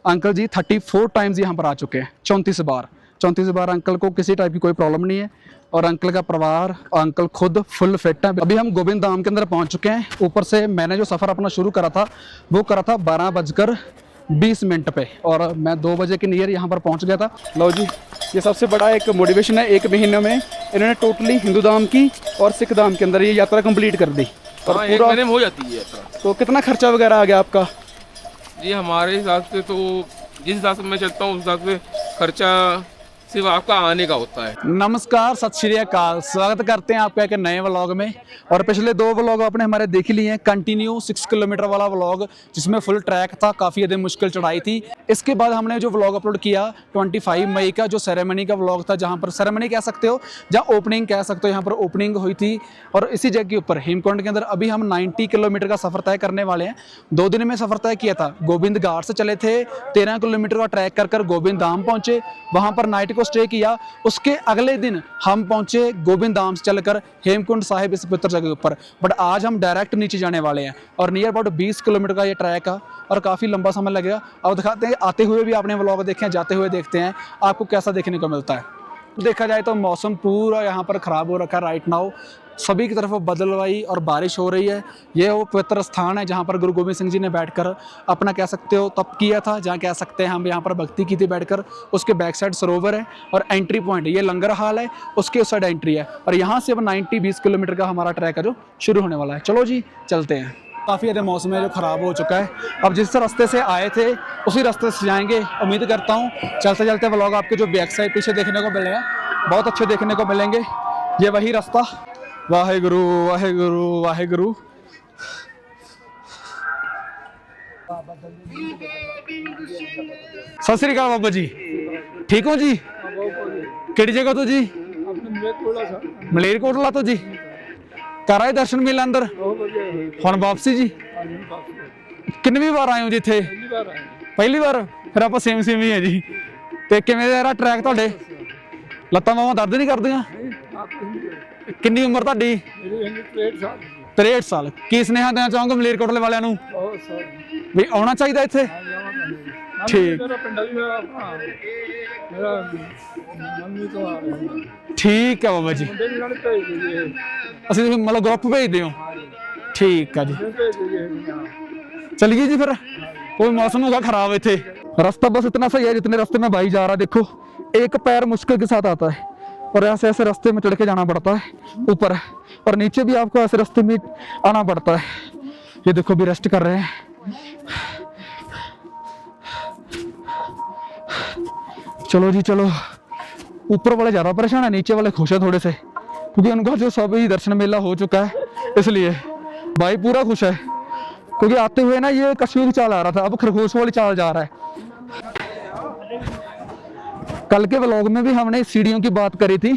Uncle जी 34 times यहाँ पर आ चुके हैं, 34 बार अंकल को किसी टाइप की कोई प्रॉब्लम नहीं है। और अंकल का परिवार, अंकल खुद फुल फिट है। अभी हम गोविंद धाम के अंदर पहुँच चुके हैं। ऊपर से मैंने जो सफ़र अपना शुरू करा था वो करा था 12:20 पे, और मैं 2 बजे के नियर यहाँ पर पहुँच गया था। लो जी, ये सबसे बड़ा एक मोटिवेशन है। 1 महीने में इन्होंने टोटली हिंदू धाम की और सिख धाम के अंदर ये यात्रा कंप्लीट कर दी। और हाँ, 1 महीने में हो जाती है यात्रा। तो कितना खर्चा वगैरह आ गया आपका? जी हमारे हिसाब से तो जिस हिसाब से मैं चलता हूँ उस हिसाब से खर्चा सिर्फ आपका आने का होता है। नमस्कार, सत श्री अकाल, स्वागत करते हैं आपका एक नए व्लॉग में। और पिछले 2 व्लॉग आपने हमारे देख ही लिए हैं। कंटिन्यू 6 किलोमीटर वाला व्लॉग जिसमें फुल ट्रैक था, काफ़ी ज़्यादा मुश्किल चढ़ाई थी। इसके बाद हमने जो व्लॉग अपलोड किया 25 मई का, जो सेरेमनी का व्लॉग था, जहाँ पर सेरेमनी कह सकते हो, जहाँ ओपनिंग कह सकते हो, यहाँ पर ओपनिंग हुई थी। और इसी जगह के ऊपर हेमकुंड के अंदर अभी हम 90 किलोमीटर का सफ़र तय करने वाले हैं। 2 दिन में सफ़र तय किया था। गोविंद घाट से चले थे, 13 किलोमीटर का ट्रैक कर गोविंद धाम पहुँचे, वहाँ पर नाइट को स्टे किया। उसके अगले दिन हम पहुंचे गोविंद धाम से चलकर हेमकुंड साहिब, इस पवित्र जगह पर। बट आज हम डायरेक्ट नीचे जाने वाले हैं और नियर अबाउट 20 किलोमीटर का ये ट्रैक है और काफ़ी लंबा समय लगेगा। अब दिखाते हैं, आते हुए भी आपने व्लॉग देखे हैं, जाते हुए देखते हैं आपको कैसा देखने को मिलता है। देखा जाए तो मौसम पूरा यहाँ पर ख़राब हो रखा है राइट नाउ। सभी की तरफ बदलवाई और बारिश हो रही है। ये वो पवित्र स्थान है जहाँ पर गुरु गोविंद सिंह जी ने बैठकर अपना कह सकते हो तप किया था, जहाँ कह सकते हैं हम यहाँ पर भक्ति की थी बैठकर। उसके बैक साइड सरोवर है और एंट्री पॉइंट ये लंगर हाल है, उसके उस साइड एंट्री है। और यहाँ से अब 20 किलोमीटर का हमारा ट्रैक है जो शुरू होने वाला है। चलो जी चलते हैं। काफ़ी ज़्यादा मौसम है जो ख़राब हो चुका है। अब जिस रास्ते से आए थे उसी रास्ते से जाएंगे। उम्मीद करता हूँ चलते चलते व्लॉग आपके जो बैक साइड पीछे देखने को मिलेगा बहुत अच्छे देखने को मिलेंगे। ये वही रास्ता। वाहेगुरु वाहेगुरु वाहेगुरु। सत श्री अकाल बाबा जी, ठीक हो जी? केड़ी जगह तो जी? मलेरकोटला तो जी। कर आए दर्शन मेले अंदर? हुण वापसी जी? कितनी बार आए हो जी इत्थे? पहली बार? फिर आप सेम ही है जी। ते किवें दा ट्रैक तुहाडे? लत्तां बाहां दर्द नहीं करदियां? कितनी उम्र तुहाडी? 63 साल। की स्नेहा देना चाहोगे मलेरकोटले वालियां नूं भी आउणा चाहिए इत्थे? ठीक ठीक है बाबा जी, असं मतलब ग्रुप भेजते हो? ठीक है जी, चलिए जी फिर। कोई मौसम होगा खराब इत्थे। रास्ता बस इतना सही है जितने रास्ते में भाई जा रहा है। देखो एक पैर मुश्किल के साथ आता है और ऐसे ऐसे रास्ते में चढ़ के जाना पड़ता है ऊपर, और नीचे भी आपको ऐसे रास्ते में आना पड़ता है। ये देखो भी रेस्ट कर रहे हैं। चलो जी चलो। ऊपर वाले ज़्यादा परेशान है, नीचे वाले खुश है थोड़े से, क्योंकि उनका जो सब ही दर्शन मेला हो चुका है, इसलिए भाई पूरा खुश है। क्योंकि आते हुए ना ये कछुए की चाल आ रहा था, अब खरगोश वाली चाल जा रहा है। कल के व्लॉग में भी हमने सीढ़ियों की बात करी थी।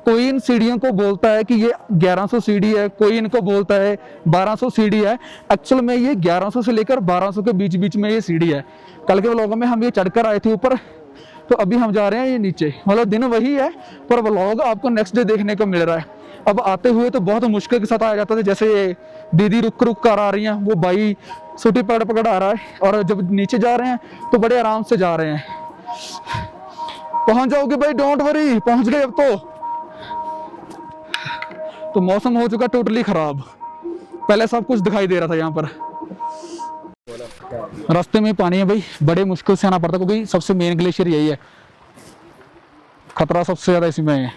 कोई इन सीढ़ियों को बोलता है कि ये 1100 सीढ़ी है, कोई इनको बोलता है 1200 सीढ़ी है। एक्चुअल में ये 1100 से लेकर 1200 के बीच बीच में ये सीढ़ी है। कल के व्लॉग में हम ये चढ़कर आए थे ऊपर, तो अभी हम जा रहे हैं ये नीचे। मतलब दिन वही है पर व्लॉग आपको नेक्स्ट डे देखने को मिल रहा है। अब आते हुए तो बहुत मुश्किल के साथ आया जाता था, जैसे ये दीदी रुक रुक कर आ रही हैं, वो भाई सूटी पकड़ आ रहा है, और जब नीचे जा रहे हैं तो बड़े आराम से जा रहे हैं। पहुंच जाओगे भाई, डोंट वरी, पहुंच गए अब तो मौसम हो चुका टोटली खराब। पहले सब कुछ दिखाई दे रहा था। यहाँ पर रास्ते में पानी है भाई, बड़े मुश्किल से आना पड़ता है, क्योंकि सबसे मेन ग्लेशियर यही है। खतरा सबसे ज्यादा इसी में है।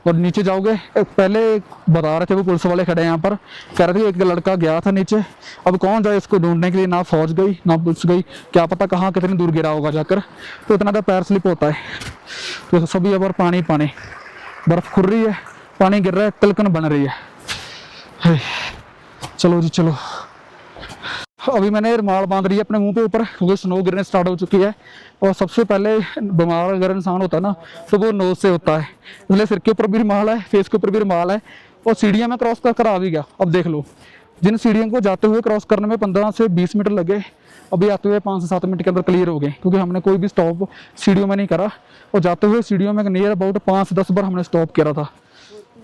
और नीचे जाओगे, पहले बता रहे थे वो पुलिस वाले खड़े यहाँ पर, कह रहे थे एक लड़का गया था नीचे, अब कौन जाए इसको ढूंढने के लिए। ना फौज गई ना पुलिस गई, क्या पता कहाँ कितनी दूर गिरा होगा जाकर। तो इतना तो पैर स्लिप होता है। तो सभी अब पानी पानी, बर्फ खुर रही है, पानी गिर रहा है, तिलकन बन रही है। चलो जी चलो। अभी मैंने रुमाल बांध रही है अपने मुंह पे ऊपर, क्योंकि स्नो गिरने स्टार्ट हो चुकी है। और सबसे पहले बीमार अगर इंसान होता है ना तो वो नोज से होता है, इसलिए सिर के ऊपर भी रुमाल है, फेस के ऊपर भी रुमाल है। और सीढ़ियाँ में क्रॉस कर आ भी गया। अब देख लो, जिन सीढ़ियों को जाते हुए क्रॉस करने में 15 से 20 मिनट लगे, अभी आते हुए 5 से 7 मिनट के अंदर क्लियर हो गए, क्योंकि हमने कोई भी स्टॉप सीढ़ियों में नहीं करा। और जाते हुए सीढ़ियों में नियर अबाउट 5 से 10 बार हमने स्टॉप किया था।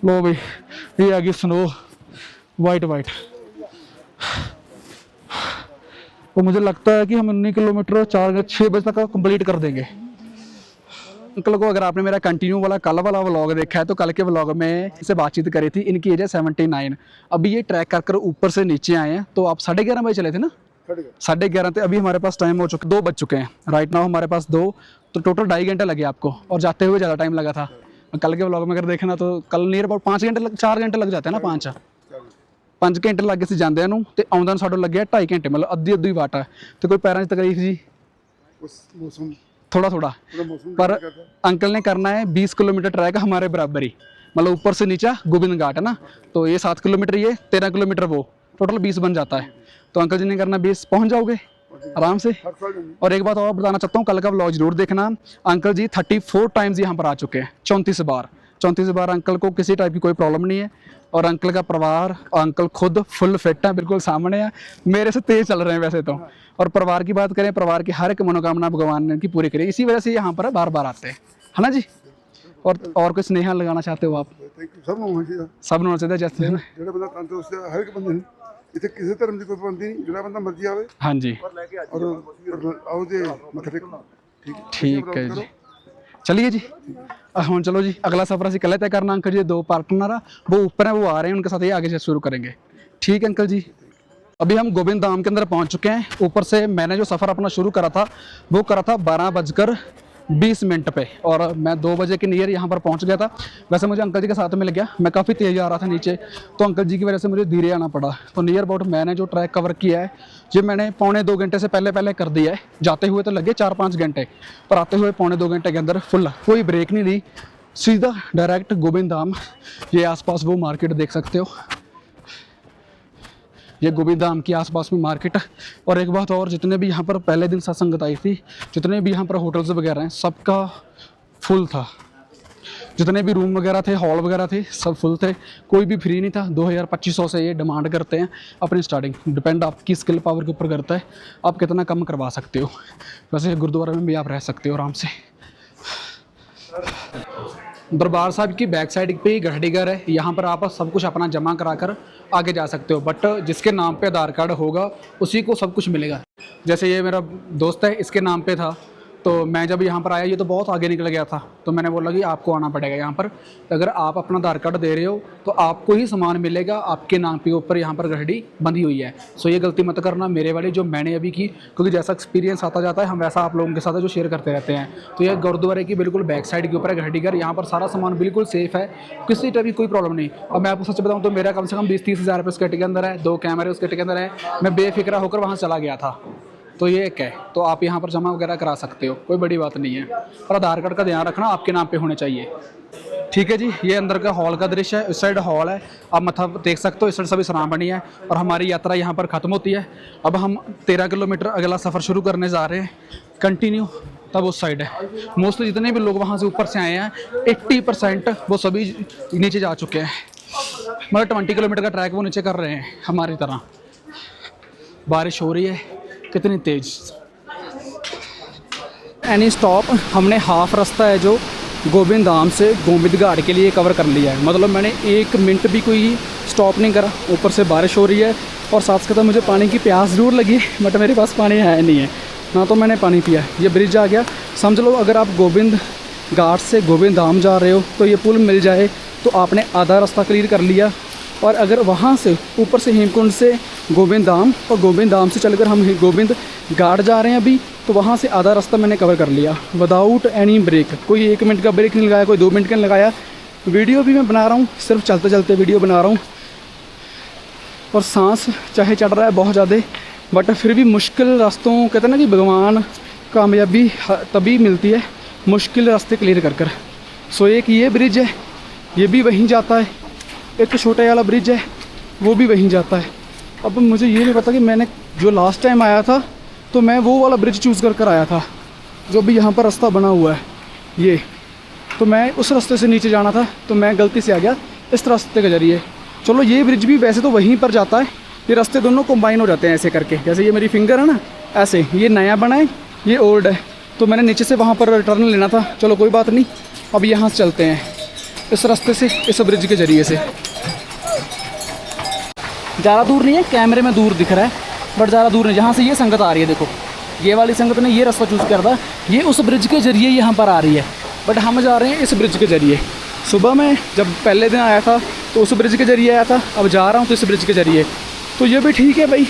लो भाई, ये आ गई स्नो, वाइट वाइट। तो मुझे लगता है कि हम 19 किलोमीटर 6 बजे तक कंप्लीट कर देंगे। अंकल को अगर आपने मेरा कंटिन्यू वाला कल वाला व्लॉग देखा है तो कल के व्लॉग में इससे बातचीत करी थी। इनकी एज है 79। अभी ये ट्रैक कर ऊपर से नीचे आए हैं। तो आप 11:30 बजे चले थे ना? 11:30। तो अभी हमारे पास टाइम हो चुका 2 बज चुके हैं राइट नाउ हमारे पास 2। तो टोटल 2.5 घंटे लगे आपको और जाते हुए ज़्यादा टाइम लगा था। कल के व्लॉग में अगर देखना तो कल नियर अबाउट 5 घंटे 4 घंटे लग जाते हैं ना। 5 घंटे लगे सी जांदे नूं ते आउंदा साडों लगे 2.5 घंटे मतलब अद्धी वाट है। तो कोई पैरां 'च तकलीफ जी? थोड़ा पर अंकल ने करना है 20 किलोमीटर ट्रैक हमारे बराबर ही, मतलब ऊपर से नीचा गोविंद घाट है ना। तो ये 7 किलोमीटर, ये 13 किलोमीटर, वो टोटल 20 बन जाता है। तो अंकल जी ने करना 20, पहुंच जाओगे आराम से। और एक बात और बताना चाहता हूँ, कल का व्लॉग जरूर देखना। अंकल जी 34 टाइम्स यहाँ पर आ चुके हैं, 34 बार। अंकल को किसी टाइप की कोई प्रॉब्लम नहीं है और अंकल का परिवार, अंकल खुद फुल फिट है, बिल्कुल सामने है, मेरे से तेज चल रहे हैं वैसे तो। और परिवार की बात करें, परिवार की हर एक मनोकामना भगवान ने उनकी पूरी करी, इसी वजह से यहाँ पर बार बार आते हैं, है ना जी। और कुछ स्नेहा लगाना चाहते हो आप? सब होना चाहिए जैसे इतने किसी धर्म की कोई पाबंदी नहीं, जो बंदा मर्जी आवे। हाँ जी, और आओ जे मत्था टेको। ठीक है जी, चलिए जी। हम चलो जी, अगला सफर असं कल तय करना। अंकल जी 2 पार्टनर वो ऊपर है, वो आ रहे हैं, उनके साथ ही आगे से शुरू करेंगे। ठीक है अंकल जी। अभी हम गोविंद धाम के अंदर पहुंच चुके हैं। ऊपर से मैंने जो सफ़र अपना शुरू करा था वो करा था 12:20 पे और मैं 2 बजे के नियर यहाँ पर पहुँच गया था। वैसे मुझे अंकल जी के साथ मिल गया, मैं काफ़ी तेज़ आ रहा था नीचे, तो अंकल जी की वजह से मुझे धीरे आना पड़ा। तो नियर अबाउट मैंने जो ट्रैक कवर किया है ये मैंने 1.25-2 घंटे से पहले कर दिया है। जाते हुए तो लगे 4-5 घंटे, पर आते हुए 1.25-2 घंटे के अंदर फुल, कोई ब्रेक नहीं ली, सीधा डायरेक्ट गोविंद धाम। ये आसपास वो मार्केट देख सकते हो, ये गोविंद धाम के आसपास में मार्केट। और एक बात और, जितने भी यहाँ पर पहले दिन सत्संगत आई थी, जितने भी यहाँ पर होटल्स वगैरह हैं, सबका फुल था। जितने भी रूम वगैरह थे, हॉल वगैरह थे, सब फुल थे, कोई भी फ्री नहीं था। 2000-2500 से ये डिमांड करते हैं अपनी स्टार्टिंग। डिपेंड आपकी स्किल पावर के ऊपर करता है, आप कितना कम करवा सकते हो। वैसे गुरुद्वारा में भी आप रह सकते हो आराम से। दरबार साहब की बैक साइड पे ही गढ़ीघर है, यहाँ पर आप सब कुछ अपना जमा करा कर आगे जा सकते हो। बट जिसके नाम पे आधार कार्ड होगा उसी को सब कुछ मिलेगा। जैसे ये मेरा दोस्त है, इसके नाम पे था, तो मैं जब यहाँ पर आया, ये तो बहुत आगे निकल गया था, तो मैंने बोला कि आपको आना पड़ेगा यहाँ पर। अगर आप अपना आधार कार्ड दे रहे हो तो आपको ही सामान मिलेगा, आपके नाम के ऊपर यहाँ पर गढ़ी बंधी हुई है। सो ये गलती मत करना मेरे वाली जो मैंने अभी की, क्योंकि जैसा एक्सपीरियंस आता जाता है हम वैसा आप लोगों के साथ जो शेयर करते रहते हैं। तो ये गुरुद्वारे की बिल्कुल बैक साइड के ऊपर है गढ़ीघर, यहाँ पर सारा सामान बिल्कुल सेफ़ है, किसी टाइप की कोई प्रॉब्लम नहीं। और मैं आपको सच बताऊँ तो मेरा कम से कम 20-30 हज़ार रुपये उस किट के अंदर है, 2 कैमरे उस किट के अंदर है, मैं बेफिक्रा होकर वहाँ चला गया था। तो ये एक है, तो आप यहाँ पर जमा वगैरह करा सकते हो, कोई बड़ी बात नहीं है। पर आधार कार्ड का ध्यान रखना, आपके नाम पे होने चाहिए। ठीक है जी, ये अंदर का हॉल का दृश्य है। इस साइड हॉल है, आप मत्था देख सकते हो, इस साइड सभी सराम बनी है और हमारी यात्रा यहाँ पर ख़त्म होती है। अब हम 13 किलोमीटर अगला सफ़र शुरू करने जा रहे हैं कंटिन्यू। तब उस साइड है, मोस्टली जितने भी लोग वहाँ से ऊपर से आए हैं 80% वो सभी नीचे जा चुके हैं, मतलब 20 किलोमीटर का ट्रैक वो नीचे कर रहे हैं हमारी तरह। बारिश हो रही है कितनी तेज। एनी स्टॉप, हमने हाफ रास्ता है जो गोविंद धाम से गोविंद घाट के लिए कवर कर लिया है, मतलब मैंने 1 मिनट भी कोई स्टॉप नहीं करा। ऊपर से बारिश हो रही है और साथ साथ मुझे पानी की प्यास ज़रूर लगी, बट मेरे पास पानी है नहीं है ना, तो मैंने पानी पिया। ये ब्रिज आ गया, समझ लो अगर आप गोविंद घाट से गोविंद धाम जा रहे हो तो ये पुल मिल जाए तो आपने आधा रास्ता क्लियर कर लिया। और अगर वहाँ से ऊपर से हेमकुंड से गोविंद धाम और गोविंद धाम से चलकर हम गोविंद घाट जा रहे हैं अभी, तो वहाँ से आधा रास्ता मैंने कवर कर लिया विदाउट एनी ब्रेक। कोई 1 मिनट का ब्रेक नहीं लगाया, कोई 2 मिनट का नहीं लगाया। वीडियो भी मैं बना रहा हूँ, सिर्फ चलते चलते वीडियो बना रहा हूँ। और सांस चाहे चढ़ रहा है बहुत ज़्यादा, बट फिर भी मुश्किल रास्तों, कहते हैं ना कि भगवान कामयाबी तभी मिलती है मुश्किल रास्ते क्लियर कर कर। सो एक ये ब्रिज है, ये भी वहीं जाता है, एक छोटा वाला ब्रिज है वो भी वहीं जाता है। अब मुझे ये नहीं पता कि मैंने जो लास्ट टाइम आया था तो मैं वो वाला ब्रिज चूज़ कर आया था जो भी यहाँ पर रास्ता बना हुआ है ये, तो मैं उस रास्ते से नीचे जाना था, तो मैं गलती से आ गया इस रास्ते के ज़रिए। चलो ये ब्रिज भी वैसे तो वहीं पर जाता है, ये रास्ते दोनों कंबाइन हो जाते हैं ऐसे करके, जैसे ये मेरी फिंगर है ना ऐसे, ये नया बना है ये ओल्ड है, तो मैंने नीचे से वहाँ पर टर्न लेना था। चलो कोई बात नहीं, अब यहाँ से चलते हैं इस रास्ते से, इस ब्रिज के ज़रिए से। ज़्यादा दूर नहीं है, कैमरे में दूर दिख रहा है, बट ज़्यादा दूर नहीं। जहाँ से ये संगत आ रही है, देखो ये वाली संगत ने ये रास्ता चूज़ कर था, ये उस ब्रिज के ज़रिए यहाँ पर आ रही है, बट हम जा रहे हैं इस ब्रिज के ज़रिए। सुबह में जब पहले दिन आया था तो उस ब्रिज के ज़रिए आया था, अब जा रहा हूँ तो इस ब्रिज के ज़रिए। तो ये भी ठीक है भाई,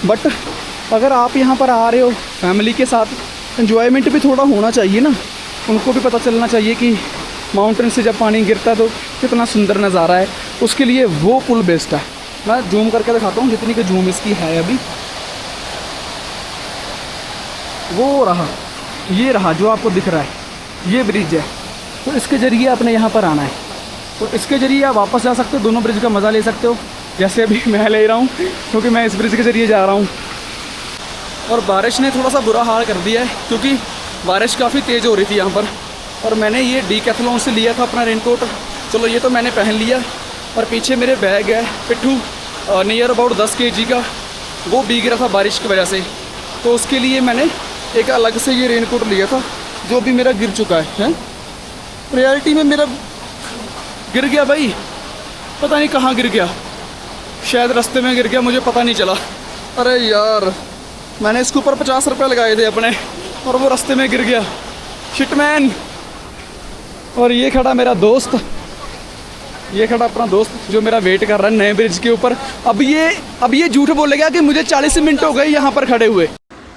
बट अगर आप यहाँ पर आ रहे हो फैमिली के साथ, एन्जॉयमेंट भी थोड़ा होना चाहिए ना, उनको भी पता चलना चाहिए कि माउंटेन से जब पानी गिरता है तो कितना सुंदर नज़ारा है। उसके लिए वो पुल बेस्ट है। मैं जूम करके दिखाता हूँ जितनी की जूम इसकी है अभी। वो रहा, ये रहा जो आपको दिख रहा है, ये ब्रिज है। तो इसके ज़रिए आपने यहाँ पर आना है, तो इसके ज़रिए आप वापस जा सकते हो, दोनों ब्रिज का मज़ा ले सकते हो, जैसे अभी मैं ले रहा हूँ क्योंकि मैं इस ब्रिज के ज़रिए जा रहा हूँ। और बारिश ने थोड़ा सा बुरा हाल कर दिया है क्योंकि बारिश काफ़ी तेज़ हो रही थी यहाँ पर। और मैंने ये डीकैथलॉन से लिया था अपना रेनकोट, चलो ये तो मैंने पहन लिया। और पीछे मेरे बैग है पिट्ठू नियर अबाउट 10 kg का, वो भीग रहा था बारिश की वजह से, तो उसके लिए मैंने एक अलग से ये रेनकोट लिया था जो भी मेरा गिर चुका है। रियलिटी में मेरा गिर गया भाई, पता नहीं कहाँ गिर गया, शायद रास्ते में गिर गया, मुझे पता नहीं चला। अरे यार, मैंने इसके ऊपर 50 रुपये लगाए थे अपने और वो रास्ते में गिर गया, शिटमैन। और ये खड़ा मेरा दोस्त, ये खड़ा अपना दोस्त जो मेरा वेट कर रहा है नए ब्रिज के ऊपर। अब ये झूठ बोलेगा कि मुझे 40 मिनट हो गए यहाँ पर खड़े हुए।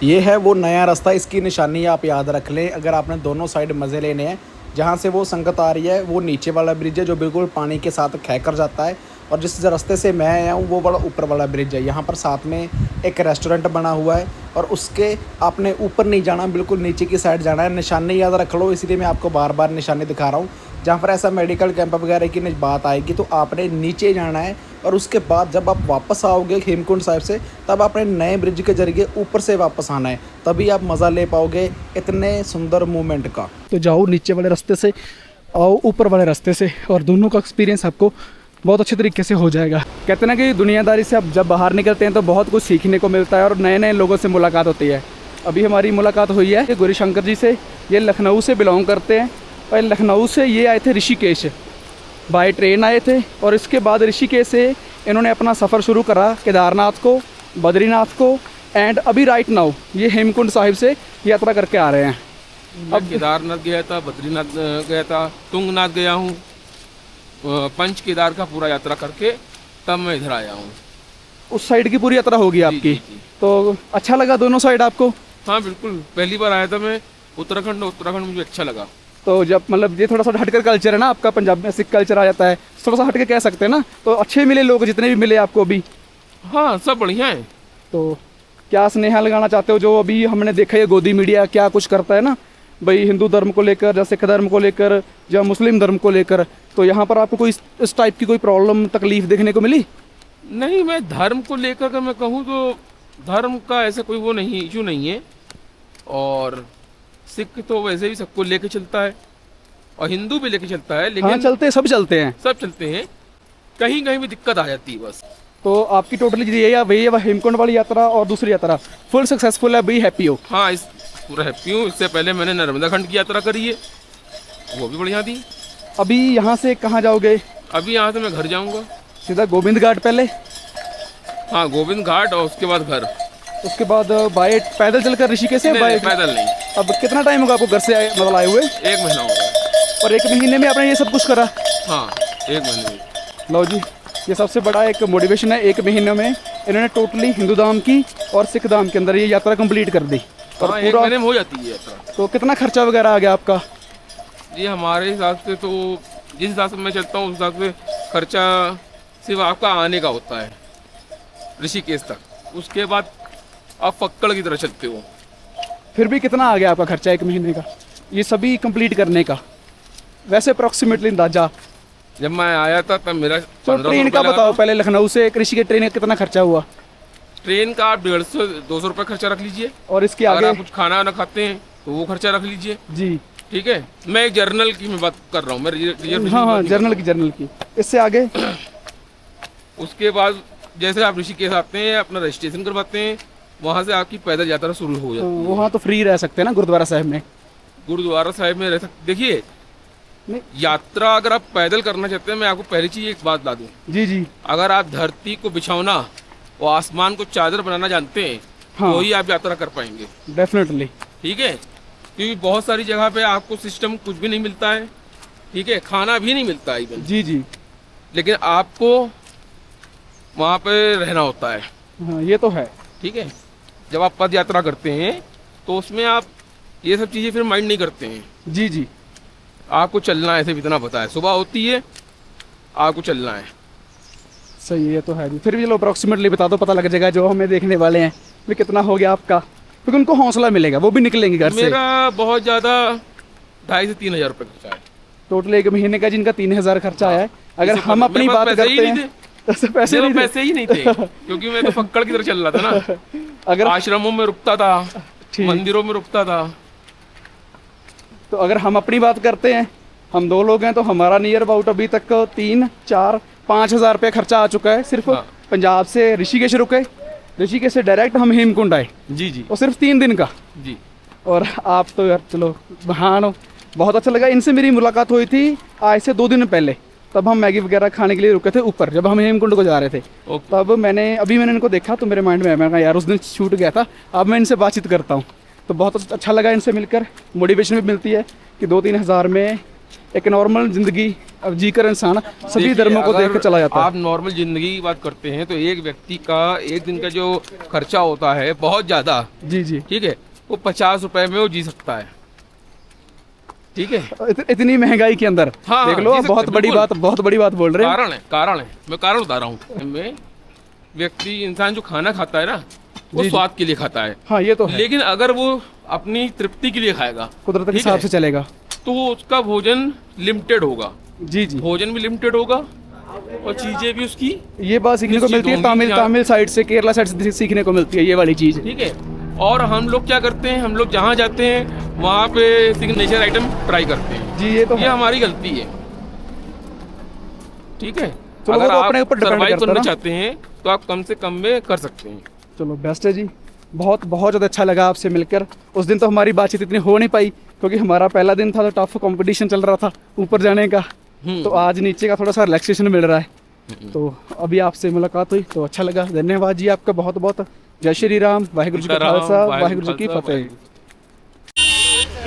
ये है वो नया रास्ता, इसकी निशानी आप याद रख लें अगर आपने दोनों साइड मज़े लेने हैं। जहाँ से वो संगत आ रही है वो नीचे वाला ब्रिज है जो बिल्कुल पानी के साथ खहकर जाता है, और जिस रास्ते से मैं आया हूँ वो बड़ा ऊपर वाला ब्रिज है। यहाँ पर साथ में एक रेस्टोरेंट बना हुआ है और उसके आपने ऊपर नहीं जाना, बिल्कुल नीचे की साइड जाना है। निशानी याद रख लो, इसलिए मैं आपको बार बार निशानी दिखा रहा हूँ। जहाँ पर ऐसा मेडिकल कैंप वगैरह की बात आएगी तो आपने नीचे जाना है, और उसके बाद जब आप वापस आओगे हेमकुंड साहिब से तब आपने नए ब्रिज के जरिए ऊपर से वापस आना है, तभी आप मज़ा ले पाओगे इतने सुंदर मूवमेंट का। तो जाओ नीचे वाले रास्ते से, आओ ऊपर वाले रास्ते से, और दोनों का एक्सपीरियंस आपको बहुत अच्छे तरीके से हो जाएगा। कहते हैं ना कि दुनियादारी से आप जब बाहर निकलते हैं तो बहुत कुछ सीखने को मिलता है और नए नए लोगों से मुलाकात होती है। अभी हमारी मुलाकात हुई है गौरी शंकर जी से, ये लखनऊ से बिलोंग करते हैं और लखनऊ से ये आए थे ऋषिकेश, बाय ट्रेन आए थे। और इसके बाद ऋषिकेश से इन्होंने अपना सफ़र शुरू करा केदारनाथ को, बद्रीनाथ को, एंड अभी राइट नाउ ये हेमकुंड साहिब से यात्रा करके आ रहे हैं। अब केदारनाथ गया था, बद्रीनाथ गया था, तुंगनाथ गया हूँ, पंच केदार का पूरा यात्रा करके तब मैं इधर आया हूँ। उस साइड की पूरी यात्रा होगी आपकी? जी। तो अच्छा लगा दोनों साइड आपको? हाँ बिल्कुल, पहली बार आया था मैं उत्तराखंड मुझे अच्छा लगा। तो जब मतलब ये थोड़ा सा हटकर कल्चर है ना आपका, पंजाब में सिख कल्चर आ जाता है, थोड़ा सा हटकर कह सकते हैं ना, तो अच्छे मिले लोग जितने भी मिले आपको अभी? हाँ सब बढ़िया है। तो क्या स्नेहा लगाना चाहते हो जो अभी हमने देखा है गोदी मीडिया क्या कुछ करता है ना भाई, हिंदू धर्म को लेकर या सिख धर्म को लेकर या मुस्लिम धर्म को लेकर, तो यहाँ पर आपको कोई इस टाइप की कोई प्रॉब्लम तकलीफ देखने को मिली? नहीं, मैं धर्म को लेकर के मैं कहूँ तो धर्म का ऐसा कोई वो नहीं, इशू नहीं है। और सिख तो वैसे भी सबको लेके चलता है और हिंदू भी लेके चलता है, लेकिन हाँ चलते, सब चलते हैं, सब चलते हैं, कहीं कहीं भी दिक्कत आ जाती है बस। तो आपकी टोटली ये या वही हेमकुंड वाली यात्रा और दूसरी यात्रा फुल सक्सेसफुल है, भाई हैप्पी हो? हाँ इस पूरा हैप्पी हूँ। इससे पहले मैंने नर्मदा खंड की यात्रा करी है, वो भी बढ़िया थी। अभी यहाँ से कहाँ जाओगे? अभी यहाँ से मैं घर जाऊँगा सीधा गोविंद घाट पहले? हाँ गोविंद घाट और उसके बाद घर। उसके बाद बाय पैदल चलकर ऋषिकेश से? नहीं, पैदल नहीं। अब कितना टाइम होगा आपको घर से मतलब आए हुए? 1 महीना हो गया। और 1 महीने में आपने ये सब कुछ करा? हाँ 1 महीने में। लो जी, ये सबसे बड़ा एक मोटिवेशन है। 1 महीने में इन्होंने टोटली हिंदू धाम की और सिख धाम के अंदर ये यात्रा कंप्लीट कर दी। और हाँ 1 महीने में हो जाती है यात्रा। तो कितना खर्चा वगैरह आ गया आपका? जी हमारे हिसाब से तो जिस हिसाब से मैं चलता हूँ उस हिसाब से खर्चा सिर्फ आपका आने का होता है ऋषिकेश तक, उसके बाद आप फक्कड़ की तरह चलते हो। फिर भी कितना आ गया आपका खर्चा 1 महीने का ये सभी कंप्लीट करने का, वैसे अप्रॉक्सीमेटली अंदाजा? जब मैं आया था तब मेरा तो ट्रेन का बताओ पहले, लखनऊ से कृषि के ट्रेन का कितना खर्चा हुआ? ट्रेन का आप 150-200 रुपये खर्चा रख लीजिए। और इसके अगर आगे आप कुछ खाना ना खाते हैं तो वो खर्चा रख लीजिए। जी ठीक है, मैं एक जर्नल की मैं बात कर रहा हूँ, मैं रिजर्वेशन हाँ हाँ जर्नल की। इससे आगे उसके बाद जैसे आप ऋषिकेश आते हैं, अपना रजिस्ट्रेशन करवाते हैं, वहाँ से आपकी पैदल यात्रा शुरू हो जाती है। वहाँ तो फ्री रह सकते हैं ना गुरुद्वारा साहिब में? गुरुद्वारा साहिब में रह सकते, देखिए यात्रा अगर आप पैदल करना चाहते हैं, मैं आपको पहली चीज एक बात ला दूं। जी जी। अगर आप धरती को बिछौना वो आसमान को चादर बनाना जानते हैं, हाँ। तो ही आप यात्रा कर पाएंगे। डेफिनेटली। ठीक है, क्योंकि बहुत सारी जगह पे आपको सिस्टम कुछ भी नहीं मिलता है, ठीक है, खाना भी नहीं मिलता है इवन, जी जी। लेकिन आपको वहाँ पे रहना होता है। हाँ ये तो है। ठीक है, जब आप पद यात्रा करते हैं तो उसमें आप ये सब चीज़ें फिर माइंड नहीं करते हैं। जी जी। आपको चलना है, सिर्फ इतना पता है, सुबह होती है आपको चलना है। सही है, ये तो है जी। फिर भी चलो अप्रॉक्सीमेटली बता दो, पता लग जाएगा जो हमें देखने वाले हैं भी कितना हो गया आपका, क्योंकि उनको हौसला मिलेगा, वो भी निकलेंगे घर से। मेरा बहुत ज़्यादा 2,500 से 3,000 रुपये खर्चा है। टोटल एक महीने का जिनका 3,000 खर्चा आया है। अगर इससे हम मेरे अपनी पास बात पैसे ही करते नहीं हैं थे। तो पैसे मेरे नहीं पैसे ही नहीं थे, क्योंकि मैं तो फक्कड़ की तरह चल रहा था ना। अगर आश्रमों में रुकता था, ठीक। मंदिरों में रुकता था। तो अगर हम अपनी बात करते हैं, हम 2 लोग हैं, तो हमारा नियर अबाउट अभी तक 3-4-5 हज़ार रुपये खर्चा आ चुका है सिर्फ। हाँ। पंजाब से ऋषिकेश रुके, ऋषिकेश से डायरेक्ट हम हेमकुंड आए, जी जी और सिर्फ 3 दिन का। जी। और आप तो यार चलो महान हो, बहुत अच्छा लगा। इनसे मेरी मुलाकात हुई थी आज से 2 दिन पहले, तब हम मैगी वगैरह खाने के लिए रुके थे ऊपर, जब हम हेमकुंड को जा रहे थे। ओके। तब मैंने इनको देखा तो मेरे माइंड में आया, मैं कहा यार उस दिन छूट गया था, अब मैं इनसे बातचीत करता हूँ। तो बहुत अच्छा लगा इनसे मिलकर, मोटिवेशन भी मिलती है कि 2-3 हज़ार में एक नॉर्मल ज़िंदगी अब जीकर इंसान सभी देखिए, धर्मों को देख कर चला जाता है। आप नॉर्मल जिंदगी की बात करते हैं तो एक व्यक्ति का एक दिन का जो खर्चा होता है बहुत ज्यादा, जी जी। ठीक है, वो 50 रुपए में वो जी सकता है। ठीक है, इतनी महंगाई के अंदर हाँ, देख लो, जी आप सकते, बहुत बड़ी बात बोल रहे हैं। कारण है, मैं कारण बता रहा हूँ। मैं व्यक्ति इंसान जो खाना खाता है ना, वो जी, स्वाद के लिए खाता है, हाँ ये तो है, लेकिन अगर वो अपनी तृप्ति के लिए खाएगा, कुदरत के ठीक हिसाब है, से चलेगा, तो उसका भोजन लिमिटेड होगा। जी जी। भोजन भी लिमिटेड होगा और चीजें भी उसकी, ये बात सीखने को निश्चित मिलती है होंगी यहाँ। तमिल साइड से, केरला साइड से सीखने को मिलती है ये वाली चीज़। ठीक है। और हम लोग क्या करते हैं, हम लोग जहाँ जाते हैं वहाँ पे सिग्नेचर आइटम ट्राई करते हैं। जी ये तो ये है। हमारी गलती है। ठीक है, चलो, वो अगर तो आप अपने ऊपर डिपेंड सर्वाइव करता है करना ना। चाहते हैं तो आप कम से कम में कर सकते हैं। चलो बेस्ट है जी, बहुत बहुत ज़्यादा अच्छा लगा आपसे मिलकर। उस दिन तो हमारी बातचीत इतनी हो नहीं पाई, क्योंकि हमारा पहला दिन था, तो टफ कंपटीशन चल रहा था ऊपर जाने का। तो आज नीचे का थोड़ा सा रिलैक्सेशन मिल रहा है। तो अभी आपसे मुलाकात हुई तो अच्छा लगा। धन्यवाद जी आपका बहुत बहुत। जय श्री राम, वाहिगुरु जी का खालसा, वाहिगुरु जी की फतेह।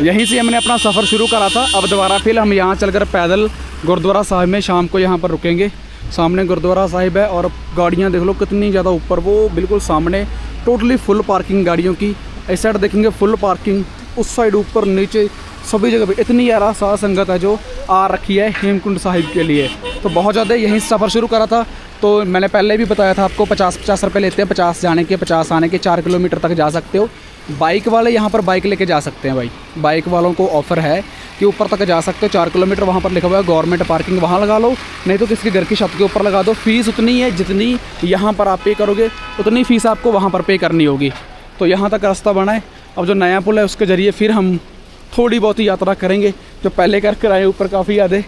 यहीं से हमने अपना सफ़र शुरू करा था। अब दोबारा फिर हम यहाँ चलकर पैदल गुरुद्वारा साहिब में शाम को यहाँ पर रुकेंगे। सामने गुरुद्वारा साहिब है और गाड़ियाँ देख लो कितनी ज़्यादा ऊपर, वो बिल्कुल सामने टोटली फुल पार्किंग गाड़ियों की। इस साइड देखेंगे फुल पार्किंग, उस साइड ऊपर नीचे सभी जगह पे इतनी ज़्यादा साध संगत है जो आ रखी है हेमकुंड साहिब के लिए। तो बहुत ज़्यादा यहीं से सफ़र शुरू करा था। तो मैंने पहले भी बताया था आपको 50-50 रुपये लेते हैं, 50 जाने के 50 आने के। 4 किलोमीटर तक जा सकते हो। बाइक वाले यहाँ पर बाइक लेके जा सकते हैं भाई, बाइक वालों को ऑफ़र है कि ऊपर तक जा सकते हो। 4 किलोमीटर वहाँ पर लिखा हुआ है गवर्नमेंट पार्किंग, वहाँ लगा लो, नहीं तो किसी के घर की छत के ऊपर लगा दो। फीस उतनी है जितनी यहाँ पर आप पे करोगे, उतनी फ़ीस आपको वहाँ पर पे करनी होगी। तो यहाँ तक रास्ता बना है। अब जो नया पुल है उसके ज़रिए फिर हम थोड़ी बहुत ही यात्रा करेंगे, जो पहले कर आए ऊपर काफ़ी याद है।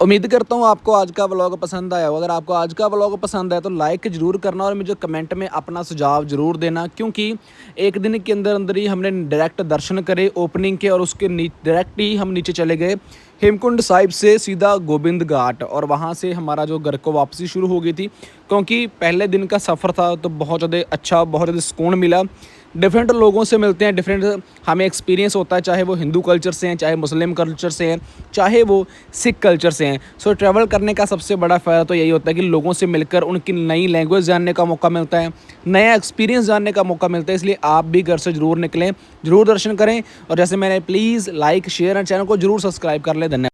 उम्मीद करता हूँ आपको आज का व्लॉग पसंद आया हो। अगर आपको आज का व्लॉग पसंद आया तो लाइक ज़रूर करना और मुझे कमेंट में अपना सुझाव ज़रूर देना, क्योंकि एक दिन के अंदर ही हमने डायरेक्ट दर्शन करे ओपनिंग के, और उसके डायरेक्ट ही हम नीचे चले गए हेमकुंड साहिब से सीधा गोबिंद घाट, और वहाँ से हमारा जो घर को वापसी शुरू हो गई थी। क्योंकि पहले दिन का सफ़र था तो बहुत ज़्यादा अच्छा, बहुत ज़्यादा सुकून मिला। डिफरेंट लोगों से मिलते हैं, डिफरेंट हमें एक्सपीरियंस होता है, चाहे वो हिंदू कल्चर से हैं, चाहे मुस्लिम कल्चर से हैं, चाहे वो सिख कल्चर से हैं। सो ट्रैवल करने का सबसे बड़ा फ़ायदा तो यही होता है कि लोगों से मिलकर उनकी नई लैंग्वेज जानने का मौका मिलता है, नया एक्सपीरियंस जानने का मौका मिलता है। इसलिए आप भी घर से ज़रूर निकलें, ज़रूर दर्शन करें, और जैसे मैंने please like share and channel को ज़रूर सब्सक्राइब कर लें। धन्यवाद।